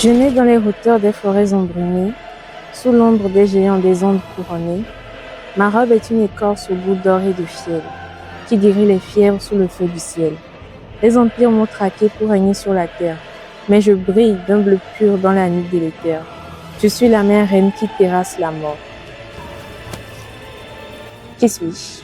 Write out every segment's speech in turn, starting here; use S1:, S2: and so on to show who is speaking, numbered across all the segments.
S1: Je nais dans les hauteurs des forêts embrumées, sous l'ombre des géants des ondes couronnées. Ma robe est une écorce au goût d'or et de fiel, qui guérit les fièvres sous le feu du ciel. Les empires m'ont traqué pour régner sur la terre, mais je brille d'un bleu pur dans la nuit délétère. Je suis la mère reine qui terrasse la mort. Qui suis-je?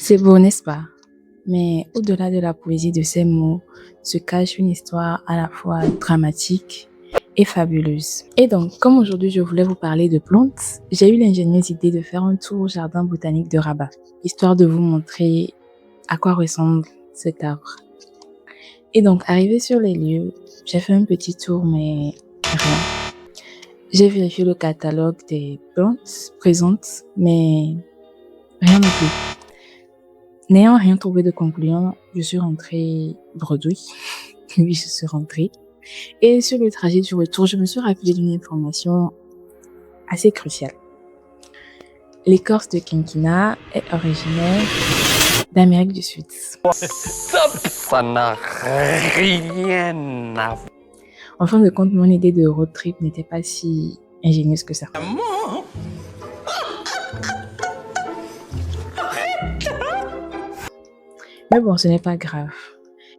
S1: C'est beau, n'est-ce pas? Mais au-delà de la poésie de ces mots se cache une histoire à la fois dramatique et fabuleuse. Et donc, comme aujourd'hui je voulais vous parler de plantes, j'ai eu l'ingénieuse idée de faire un tour au jardin botanique de Rabat, histoire de vous montrer à quoi ressemble cet arbre. Et donc, arrivé sur les lieux, j'ai fait un petit tour, mais rien. J'ai vérifié le catalogue des plantes présentes, mais rien non plus. N'ayant rien trouvé de concluant, je suis rentrée bredouille. Oui, je suis rentrée. Et sur le trajet du retour, je me suis rappelé d'une information assez cruciale. L'écorce de quinquina est originaire d'Amérique du Sud.
S2: Ça n'a rien à voir.
S1: En fin de compte, mon idée de road trip n'était pas si ingénieuse que ça. Mais bon, ce n'est pas grave.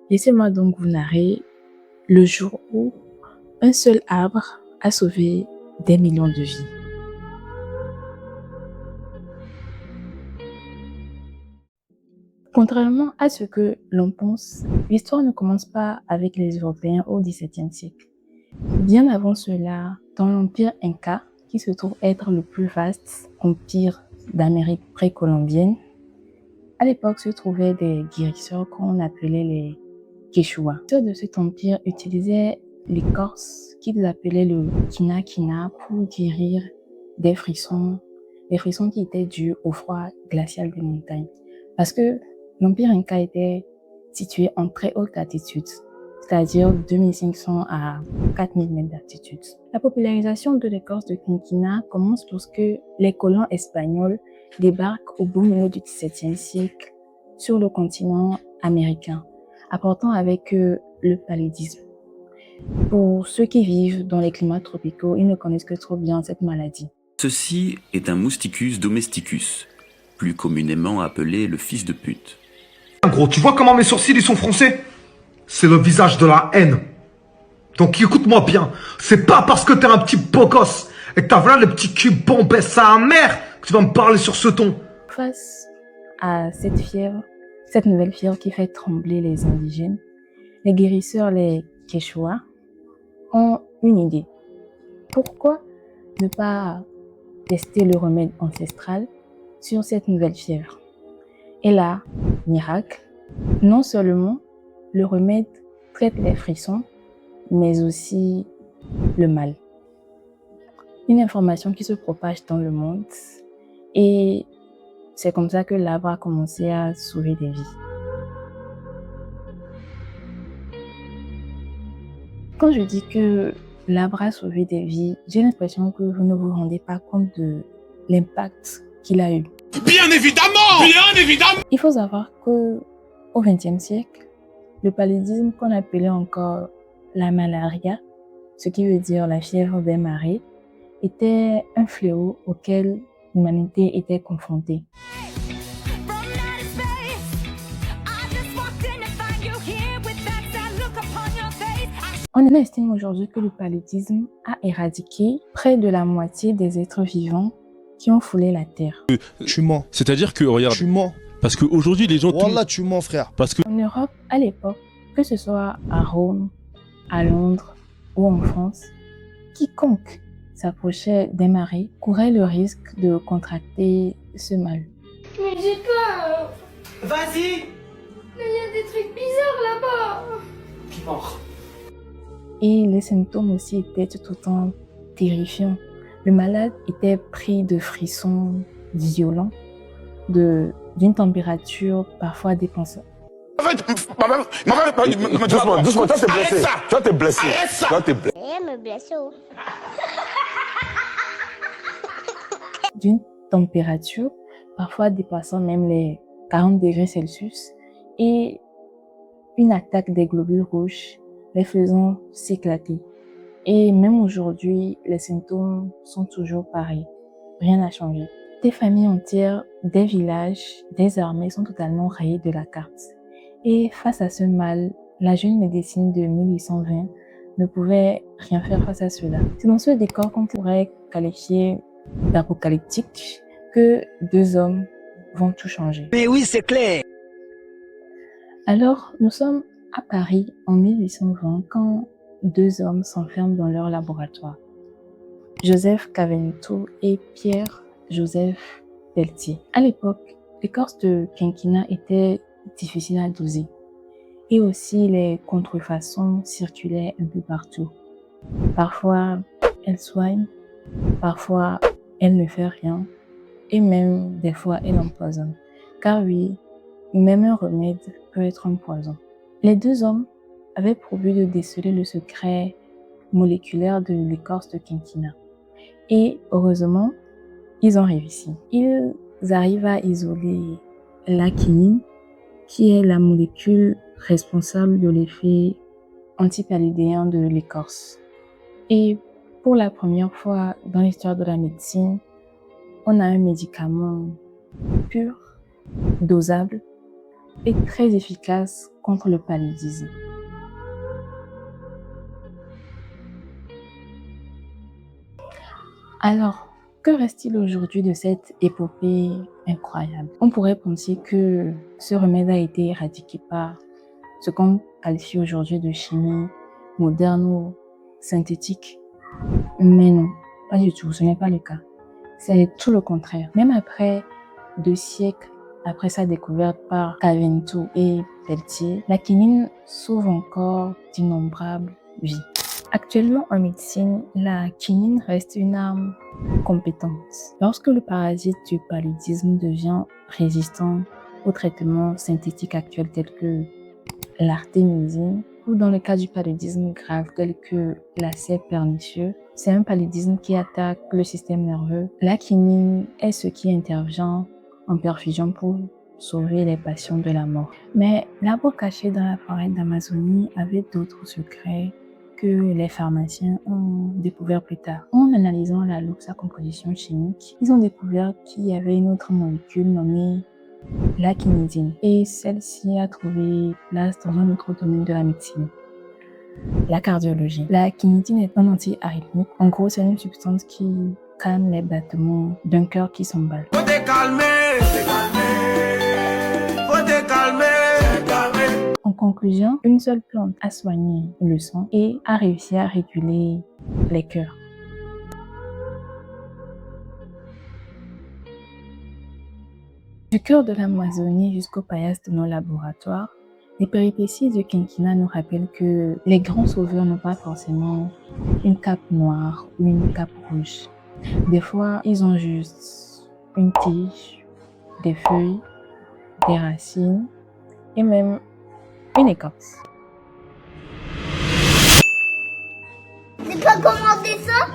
S1: Laissez-moi donc vous narrer le jour où un seul arbre a sauvé des millions de vies. Contrairement à ce que l'on pense, l'histoire ne commence pas avec les Européens au XVIIe siècle. Bien avant cela, dans l'empire Inca, qui se trouve être le plus vaste empire d'Amérique précolombienne, à l'époque se trouvaient des guérisseurs qu'on appelait les Quechua. Ceux de cet empire utilisaient l'écorce qu'ils appelaient le quina pour guérir des frissons qui étaient dus au froid glacial des montagnes. Parce que l'empire Inca était situé en très haute altitude, c'est-à-dire 2500 à 4000 mètres d'altitude. La popularisation de l'écorce de quinquina commence lorsque les colons espagnols débarquent au beau milieu du XVIIe siècle sur le continent américain, apportant avec eux le paludisme. Pour ceux qui vivent dans les climats tropicaux, ils ne connaissent que trop bien cette maladie.
S3: Ceci est un Mousticus domesticus, plus communément appelé le fils de pute.
S4: Gros, tu vois comment mes sourcils ils sont froncés? C'est le visage de la haine. Donc écoute-moi bien, c'est pas parce que t'es un petit beau gosse et que t'as voilà le petit cul bombé sa mère que tu vas me parler sur ce ton.
S1: Face à cette nouvelle fièvre qui fait trembler les indigènes, les guérisseurs, les Quechua, ont une idée. Pourquoi ne pas tester le remède ancestral sur cette nouvelle fièvre? Et là, miracle, non seulement le remède traite les frissons, mais aussi le mal. Une information qui se propage dans le monde et c'est comme ça que l'arbre a commencé à sauver des vies. Quand je dis que l'arbre a sauvé des vies, j'ai l'impression que vous ne vous rendez pas compte de l'impact qu'il a eu.
S5: Bien évidemment! Bien évidemment!
S1: Il faut savoir que au XXe siècle, le paludisme qu'on appelait encore la malaria, ce qui veut dire la fièvre des marées, était un fléau auquel l'humanité était confrontée. On estime aujourd'hui que le paludisme a éradiqué près de la moitié des êtres vivants qui ont foulé la terre.
S5: Tu mens. C'est-à-dire que, regarde, tu mens. Parce qu'aujourd'hui, les gens...
S6: Wallah, tu mens, frère.
S5: Parce que...
S1: En Europe, à l'époque, que ce soit à Rome, à Londres ou en France, quiconque s'approchait des marées courait le risque de contracter ce mal.
S7: Mais j'ai peur.
S8: Vas-y.
S7: Mais il y a des trucs bizarres là-bas.
S8: Qui mort.
S1: Et les symptômes aussi étaient tout autant terrifiants. Le malade était pris de frissons violents, d'une température parfois dépassée.
S6: Doucement, toi t'es blessé. Toi t'es blessé.
S7: Me blessé.
S1: d'une température, parfois dépassant même les 40 degrés Celsius, et une attaque des globules rouges, les faisant s'éclater. Et même aujourd'hui, les symptômes sont toujours pareils. Rien n'a changé. Des familles entières, des villages, des armées sont totalement rayées de la carte. Et face à ce mal, la jeune médecine de 1820 ne pouvait rien faire face à cela. C'est dans ce décor qu'on pourrait qualifier d'apocalyptique que deux hommes vont tout changer.
S6: Mais oui, c'est clair.
S1: Alors, nous sommes à Paris en 1820 quand deux hommes s'enferment dans leur laboratoire. Joseph Caventou et Pierre-Joseph Pelletier. À l'époque, l'écorce de quinquina était difficile à doser. Et aussi, les contrefaçons circulaient un peu partout. Parfois, elles soignent, parfois, elles ne font rien, et même des fois, elles empoisonnent. Car oui, même un remède peut être un poison. Les deux hommes avaient pour but de déceler le secret moléculaire de l'écorce de quinquina. Et heureusement, ils ont réussi. Ils arrivent à isoler la quinine, qui est la molécule responsable de l'effet antipaludéen de l'écorce. Et pour la première fois dans l'histoire de la médecine, on a un médicament pur, dosable et très efficace contre le paludisme. Alors, que reste-t-il aujourd'hui de cette épopée incroyable? On pourrait penser que ce remède a été éradiqué par ce qu'on qualifie aujourd'hui de chimie moderne ou synthétique. Mais non, pas du tout, ce n'est pas le cas. C'est tout le contraire. Même après 2 siècles après sa découverte par Caventou et Pelletier, la quinine sauve encore d'innombrables vies. Actuellement, en médecine, la quinine reste une arme compétente. Lorsque le parasite du paludisme devient résistant aux traitements synthétiques actuels tels que l'artémisine, ou dans le cas du paludisme grave tel que l'abcès pernicieux, c'est un paludisme qui attaque le système nerveux. La quinine est ce qui intervient en perfusion pour sauver les patients de la mort. Mais l'arbre caché dans la forêt d'Amazonie avait d'autres secrets que les pharmaciens ont découvert plus tard. En analysant sa composition chimique, ils ont découvert qu'il y avait une autre molécule nommée la quinidine. Et celle-ci a trouvé place dans un autre domaine de la médecine, la cardiologie. La quinidine est un anti-arythmique. En gros, c'est une substance qui calme les battements d'un cœur qui s'emballe.
S6: Faut te calmer, faut te calmer.
S1: En conclusion, une seule plante a soigné le sang et a réussi à réguler les cœurs. Du cœur de l'Amazonie jusqu'au paillasse de nos laboratoires, les péripéties du quinquina nous rappellent que les grands sauveurs n'ont pas forcément une cape noire ou une cape rouge. Des fois, ils ont juste une tige, des feuilles, des racines et même une écorce.
S7: C'est pas commenter ça?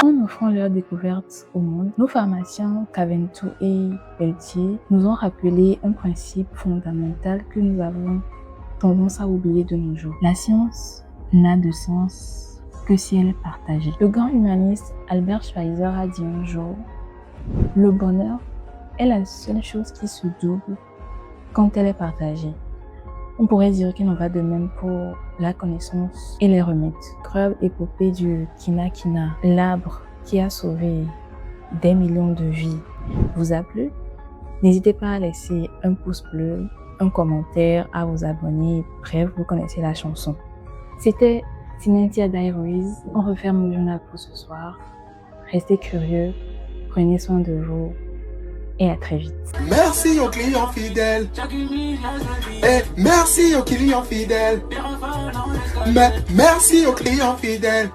S1: En offrant leur découverte au monde, nos pharmaciens Caventou et Pelletier nous ont rappelé un principe fondamental que nous avons tendance à oublier de nos jours. La science n'a de sens que si elle est partagée. Le grand humaniste Albert Schweitzer a dit un jour: le bonheur est la seule chose qui se double quand elle est partagée. On pourrait dire qu'il en va de même pour la connaissance et les remèdes. Incroyable épopée du quinquina, l'arbre qui a sauvé des millions de vies, vous a plu? N'hésitez pas à laisser un pouce bleu, un commentaire, à vous abonner. Bref, vous connaissez la chanson. C'était Cynthia Diaries. On referme le journal pour ce soir. Restez curieux, prenez soin de vous et à très vite.
S6: Merci aux clients fidèles. Et merci aux clients fidèles. Mais merci aux clients fidèles.